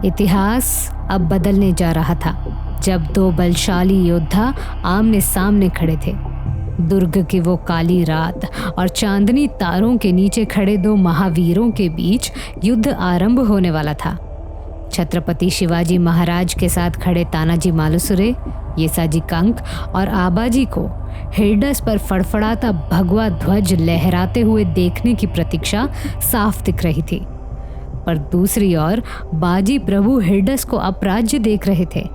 इतिहास अब बदलने जा रहा था जब दो बलशाली योद्धा आमने सामने खड़े थे। दुर्ग की वो काली रात और चांदनी तारों के नीचे खड़े दो महावीरों के बीच युद्ध आरंभ होने वाला था। छत्रपति शिवाजी महाराज के साथ खड़े तानाजी मालुसरे, येसाजी कंक और आबाजी को हिरडस पर फड़फड़ाता भगवा ध्वज लहराते हुए देखने की प्रतीक्षा साफ दिख रही थी। पर दूसरी ओर बाजी प्रभु हिरडस को अपराज्य देख रहे थे।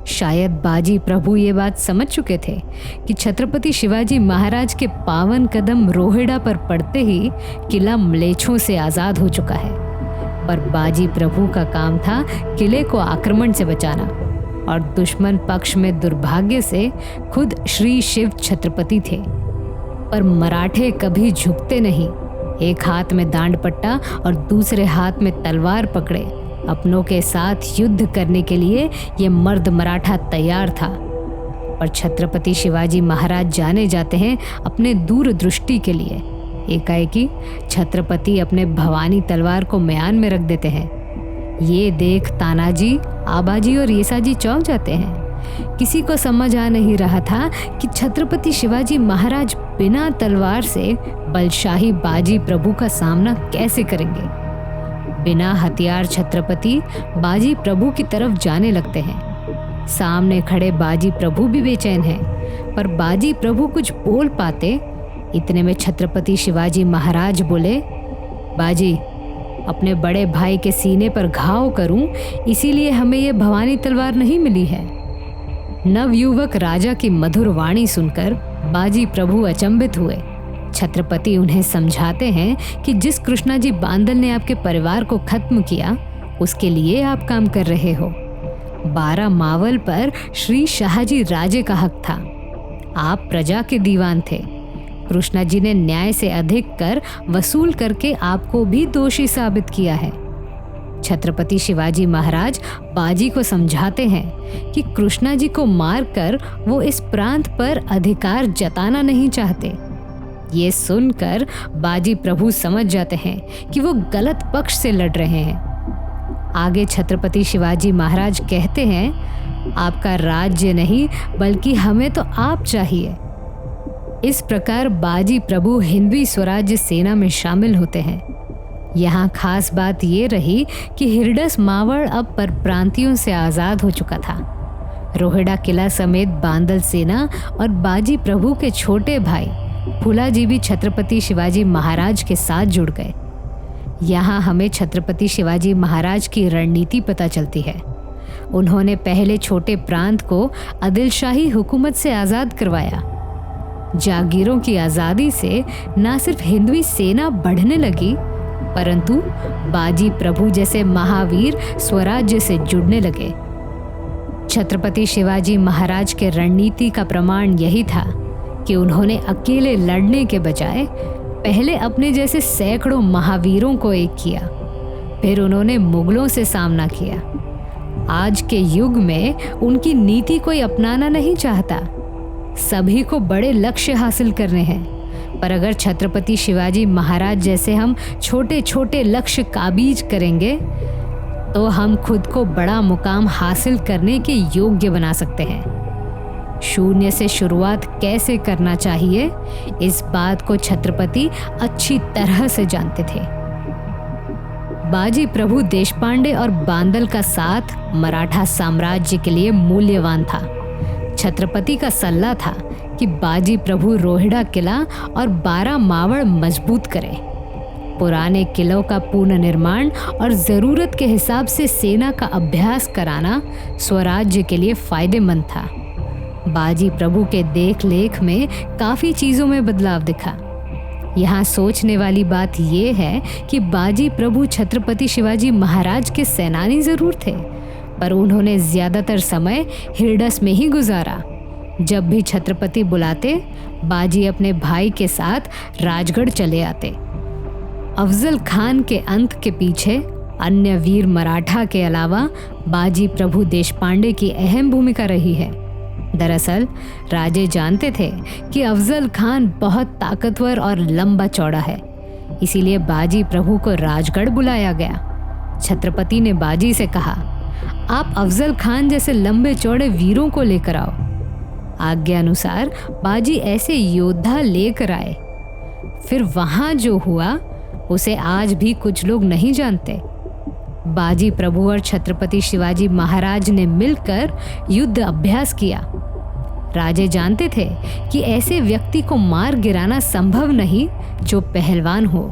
शायद बाजी प्रभु ये बात समझ चुके थे कि छत्रपति शिवाजी महाराज के पावन कदम रोहिड़ा पर पड़ते ही किला म्लेच्छों से आजाद हो चुका है। पर बाजी प्रभु का काम था किले को आक्रमण से बचाना, और दुश्मन पक्ष में दुर्भाग्य से खुद श्री शिव छत्रपति थे। पर मराठे कभी झुकते नहीं। एक हाथ में दांड पट्टा और दूसरे हाथ में तलवार पकड़े अपनों के साथ युद्ध करने के लिए ये मर्द मराठा तैयार था। पर छत्रपति शिवाजी महाराज जाने जाते हैं अपने दूरदृष्टि के लिए। एकाएकी छत्रपति अपने भवानी तलवार को म्यान में रख देते हैं। ये देख तानाजी, आबाजी और येसाजी चौंक जाते हैं। किसी को समझ आ नहीं रहा था कि छत्रपति शिवाजी महाराज बिना तलवार से बलशाही बाजी प्रभु का सामना कैसे करेंगे। बिना हथियार छत्रपति बाजी प्रभु की तरफ जाने लगते हैं। सामने खड़े बाजी प्रभु भी बेचैन हैं, पर बाजी प्रभु कुछ बोल पाते इतने में छत्रपति शिवाजी महाराज बोले, बाजी, अपने बड़े भाई के सीने पर घाव करूं, इसीलिए हमें यह भवानी तलवार नहीं मिली है। नवयुवक राजा की मधुर वाणी सुनकर बाजी प्रभु अचंभित हुए। छत्रपति उन्हें समझाते हैं कि जिस कृष्णाजी बांदल ने आपके परिवार को खत्म किया, उसके लिए आप काम कर रहे हो। 12 मावल पर श्री शाहजी राजे का हक था। आप प्रजा के दीवान थे। कृष्णा जी ने न्याय से अधिक कर वसूल करके आपको भी दोषी साबित किया है। छत्रपति शिवाजी महाराज बाजी को समझाते हैं कि कृष्णा जी को मारकर वो इस प्रांत पर अधिकार जताना नहीं चाहते। ये सुनकर बाजी प्रभु समझ जाते हैं कि वो गलत पक्ष से लड़ रहे हैं। आगे छत्रपति शिवाजी महाराज कहते हैं, आपका राज्य नहीं बल्कि हमें तो आप चाहिए। इस प्रकार बाजी प्रभु हिंदवी स्वराज्य सेना में शामिल होते हैं। यहाँ खास बात ये रही कि हिरडस मावड़ अब परप्रांतियों से आज़ाद हो चुका था। रोहिड़ा किला समेत बांदल सेना और बाजी प्रभु के छोटे भाई फुलाजी भी छत्रपति शिवाजी महाराज के साथ जुड़ गए। यहाँ हमें छत्रपति शिवाजी महाराज की रणनीति पता चलती है। उन्होंने पहले छोटे प्रांत को आदिलशाही हुकूमत से आज़ाद करवाया। जागीरों की आज़ादी से न सिर्फ हिंदवी सेना बढ़ने लगी, परंतु बाजी प्रभु जैसे महावीर स्वराज्य से जुड़ने लगे। छत्रपति शिवाजी महाराज के रणनीति का प्रमाण यही था कि उन्होंने अकेले लड़ने के बजाय पहले अपने जैसे सैकड़ों महावीरों को एक किया, फिर उन्होंने मुगलों से सामना किया। आज के युग में उनकी नीति कोई अपनाना नहीं चाहता। सभी को बड़े लक्ष्य हासिल करने हैं, पर अगर छत्रपति शिवाजी महाराज जैसे हम छोटे छोटे लक्ष्य काबीज करेंगे तो हम खुद को बड़ा मुकाम हासिल करने के योग्य बना सकते हैं। शून्य से शुरुआत कैसे करना चाहिए, इस बात को छत्रपति अच्छी तरह से जानते थे। बाजी प्रभु देशपांडे और बांदल का साथ मराठा साम्राज्य के लिए मूल्यवान था। छत्रपति का सल्ला था कि बाजी प्रभु रोहिड़ा किला और 12 मावड़ मजबूत करें। पुराने किलों का पुनर्निर्माण और ज़रूरत के हिसाब से सेना का अभ्यास कराना स्वराज्य के लिए फायदेमंद था। बाजी प्रभु के देख लेख में काफ़ी चीज़ों में बदलाव दिखा। यहाँ सोचने वाली बात यह है कि बाजी प्रभु छत्रपति शिवाजी महाराज के सेनानी ज़रूर थे, पर उन्होंने ज़्यादातर समय हिरडस में ही गुजारा। जब भी छत्रपति बुलाते, बाजी अपने भाई के साथ राजगढ़ चले आते। अफजल खान के अंत के पीछे अन्य वीर मराठा के अलावा बाजी प्रभु देशपांडे की अहम भूमिका रही है। दरअसल राजे जानते थे कि अफजल खान बहुत ताकतवर और लंबा चौड़ा है, इसीलिए बाजी प्रभु को राजगढ़ बुलाया गया। छत्रपति ने बाजी से कहा, आप अफजल खान जैसे लंबे चौड़े वीरों को लेकर आओ। आज्ञा अनुसार बाजी ऐसे योद्धा लेकर आए। फिर वहां जो हुआ उसे आज भी कुछ लोग नहीं जानते। बाजी प्रभु और छत्रपति शिवाजी महाराज ने मिलकर युद्ध अभ्यास किया। राजे जानते थे कि ऐसे व्यक्ति को मार गिराना संभव नहीं जो पहलवान हो।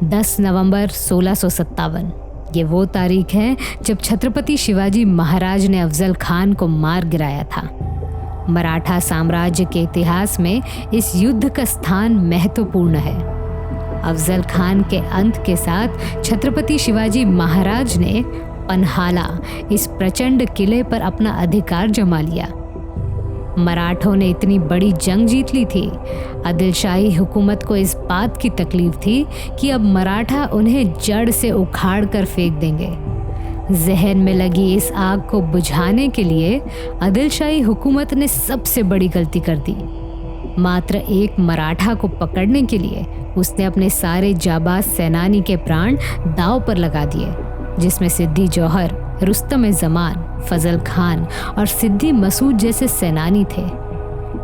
10 नवंबर 1657 ये वो तारीख है जब छत्रपति शिवाजी महाराज ने अफजल खान को मार गिराया था। मराठा साम्राज्य के इतिहास में इस युद्ध का स्थान महत्वपूर्ण है। अफजल खान के अंत के साथ छत्रपति शिवाजी महाराज ने पन्हाला इस प्रचंड किले पर अपना अधिकार जमा लिया। मराठों ने इतनी बड़ी जंग जीत ली थी। आदिलशाही हुकूमत को इस बात की तकलीफ थी कि अब मराठा उन्हें जड़ से उखाड़ कर फेंक देंगे। जहन में लगी इस आग को बुझाने के लिए आदिलशाही हुकूमत ने सबसे बड़ी गलती कर दी। मात्र एक मराठा को पकड़ने के लिए उसने अपने सारे जाबाज सेनानी के प्राण दांव पर लगा दिए, जिसमें सिद्दी जौहर, रुस्तम जमान, फजल खान और सिद्दी मसूद जैसे सेनानी थे।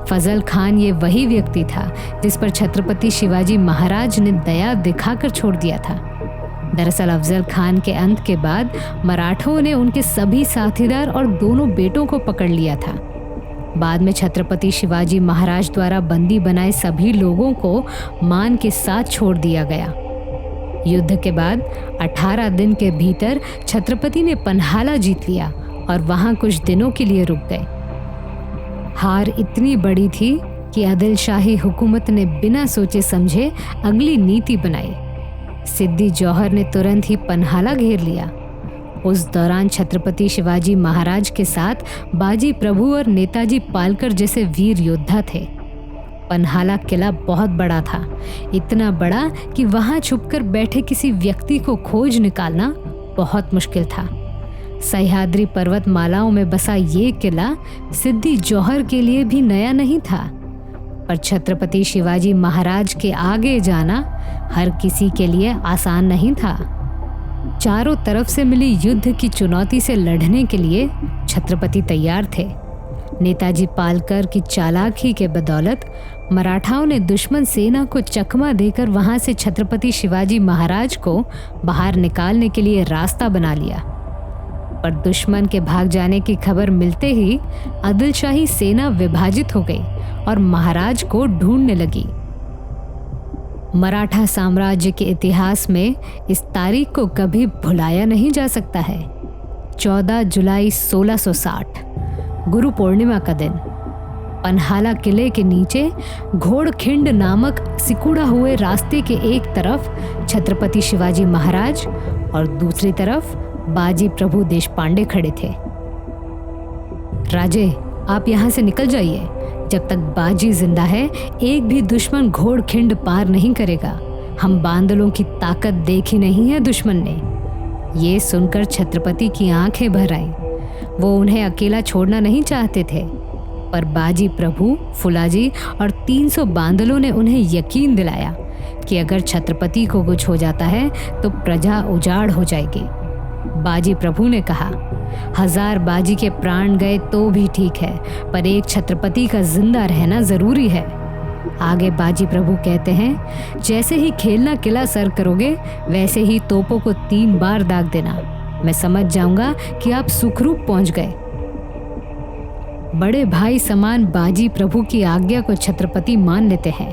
फजल खान ये वही व्यक्ति था जिस पर छत्रपति शिवाजी महाराज ने दया दिखाकर छोड़ दिया था। दरअसल अफजल खान के अंत के बाद मराठों ने उनके सभी साथीदार और दोनों बेटों को पकड़ लिया था। बाद में छत्रपति शिवाजी महाराज द्वारा बंदी बनाए सभी लोगों को मान के साथ छोड़ दिया गया। युद्ध के बाद 18 दिन के भीतर छत्रपति ने पन्हाला जीत लिया और वहां कुछ दिनों के लिए रुक गए। हार इतनी बड़ी थी कि आदिलशाही हुकूमत ने बिना सोचे समझे अगली नीति बनाई। सिद्दी जौहर ने तुरंत ही पन्हाला घेर लिया। उस दौरान छत्रपति शिवाजी महाराज के साथ बाजी प्रभु और नेताजी पालकर जैसे वीर योद्धा थे। पन्हाला किला बहुत बड़ा था, इतना बड़ा कि वहां छुपकर बैठे किसी व्यक्ति को खोज निकालना बहुत मुश्किल था। सह्याद्री पर्वतमालाओं में बसा ये किला सिद्दी जौहर के लिए भी नया नहीं था, पर छत्रपति शिवाजी महाराज के आगे जाना हर किसी के लिए आसान नहीं था। चारों तरफ से मिली युद्ध की चुनौती से लड़ने के लिए छत्रपति तैयार थे। नेताजी पालकर की चालाकी के बदौलत मराठाओं ने दुश्मन सेना को चकमा देकर वहां से छत्रपति शिवाजी महाराज को बाहर निकालने के लिए रास्ता बना लिया। पर दुश्मन के भाग जाने की खबर मिलते ही आदिलशाही सेना विभाजित हो गई और महाराज को ढूंढने लगी। मराठा साम्राज्य के इतिहास में इस तारीख को कभी भुलाया नहीं जा सकता है। 14 जुलाई 1660 गुरु पूर्णिमा का दिन पन्हाला किले के नीचे घोड़खिंड नामक सिकुड़ा हुए रास्ते के एक तरफ छत्रपति शिवाजी महाराज और दूसरी तरफ बाजी प्रभु देशपांडे खड़े थे। राजे, आप यहाँ से निकल जाइए। जब तक बाजी जिंदा है एक भी दुश्मन घोड़खिंड पार नहीं करेगा। हम बांदलों की ताकत देखी नहीं है दुश्मन ने। ये सुनकर छत्रपति की आंखें भर आईं। वो उन्हें अकेला छोड़ना नहीं चाहते थे, पर बाजी प्रभु, फुलाजी और 300 बांदलों ने उन्हें यकीन दिलाया कि अगर छत्रपति को कुछ हो जाता है तो प्रजा उजाड़ हो जाएगी। बाजी प्रभु ने कहा, 1000 बाजी के प्राण गए तो भी ठीक है, पर एक छत्रपति का जिंदा रहना जरूरी है। आगे बाजी प्रभु कहते हैं, जैसे ही खेलना किला सर करोगे वैसे ही तोपों को 3 बार दाग देना। मैं समझ जाऊंगा कि आप सुखरूप पहुंच गए। बड़े भाई समान बाजी प्रभु की आज्ञा को छत्रपति मान लेते हैं।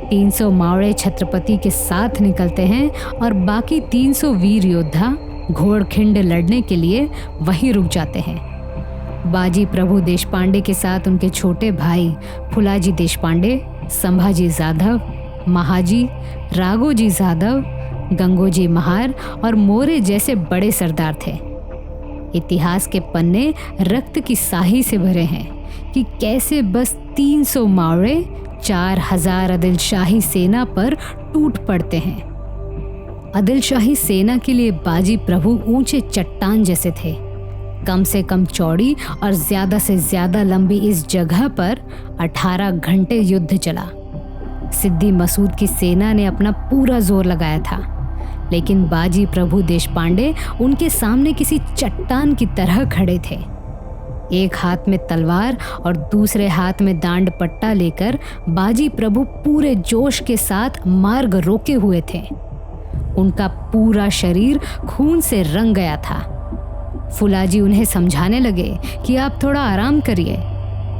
300 मावड़े छत्रपति के साथ निकलते हैं और बाकी 300 वीर योद्धा घोड़खिंड लड़ने के लिए वहीं रुक जाते हैं। बाजी प्रभु देशपांडे के साथ उनके छोटे भाई फुलाजी देशपांडे, संभाजी जाधव, महाजी, राघोजी जाधव, गंगोजी महार और मोरे जैसे बड़े सरदार थे। इतिहास के पन्ने रक्त की स्याही से भरे हैं कि कैसे बस 300 मावड़े 4000 आदिलशाही सेना पर टूट पड़ते हैं। आदिलशाही सेना के लिए बाजी प्रभु ऊंचे चट्टान जैसे थे। कम से कम चौड़ी और ज़्यादा से ज़्यादा लंबी इस जगह पर 18 घंटे युद्ध चला। सिद्दी मसूद की सेना ने अपना पूरा जोर लगाया था, लेकिन बाजी प्रभु देशपांडे उनके सामने किसी चट्टान की तरह खड़े थे। एक हाथ में तलवार और दूसरे हाथ में दांड पट्टा लेकर बाजी प्रभु पूरे जोश के साथ मार्ग रोके हुए थे। उनका पूरा शरीर खून से रंग गया था। फुलाजी उन्हें समझाने लगे कि आप थोड़ा आराम करिए,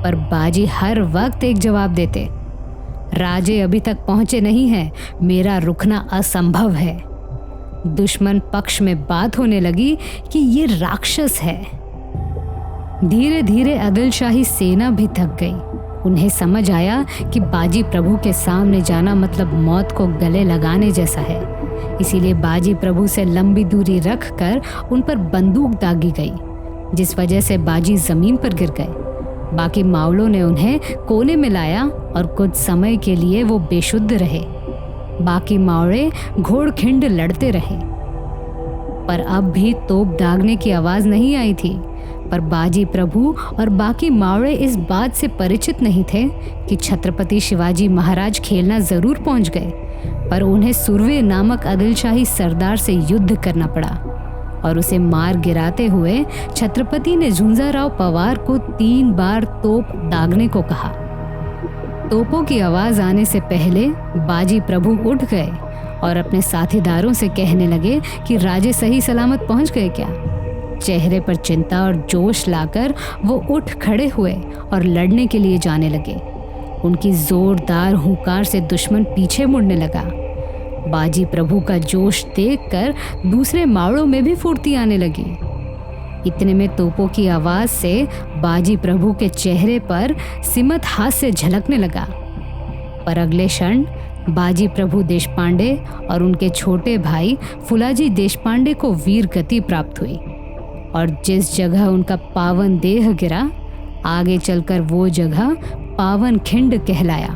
पर बाजी हर वक्त एक जवाब देते, राजे अभी तक पहुंचे नहीं हैं, मेरा रुकना असंभव है। दुश्मन पक्ष में बात होने लगी कि ये राक्षस है। धीरे धीरे आदिल शाही सेना भी थक गई। उन्हें समझ आया कि बाजी प्रभु के सामने जाना मतलब मौत को गले लगाने जैसा है। इसीलिए बाजी प्रभु से लंबी दूरी रखकर उन पर बंदूक दागी गई, जिस वजह से बाजी जमीन पर गिर गए। बाकी मावलों ने उन्हें कोने में लाया और कुछ समय के लिए वो बेशुद्ध रहे। बाकी मावड़े घोड़खिंड लड़ते रहे, पर अब भी तोप दागने की आवाज नहीं आई थी। पर बाजी प्रभु और बाकी मावड़े इस बात से परिचित नहीं थे कि छत्रपति शिवाजी महाराज खेलना जरूर पहुंच गए, पर उन्हें सुरवे नामक आदिल शाही सरदार से युद्ध करना पड़ा और उसे मार गिराते हुए छत्रपति ने झुंझाराव पवार को 3 बार तोप दागने को कहा। तोपों की आवाज आने से पहले बाजी प्रभु उठ गए और अपने साथीदारों से कहने लगे कि राजे सही सलामत पहुंच गए क्या। चेहरे पर चिंता और जोश लाकर वो उठ खड़े हुए और लड़ने के लिए जाने लगे। उनकी जोरदार हुंकार से दुश्मन पीछे मुड़ने लगा। बाजी प्रभु का जोश देखकर दूसरे मावड़ों में भी फुर्ती आने लगी। इतने में तोपों की आवाज से बाजी प्रभु के चेहरे पर सिमत हास्य झलकने लगा, पर अगले क्षण बाजी प्रभु देशपांडे और उनके छोटे भाई फुलाजी देशपांडे को वीर गति प्राप्त हुई और जिस जगह उनका पावन देह गिरा, आगे चलकर वो जगह पावन खिंड कहलाया।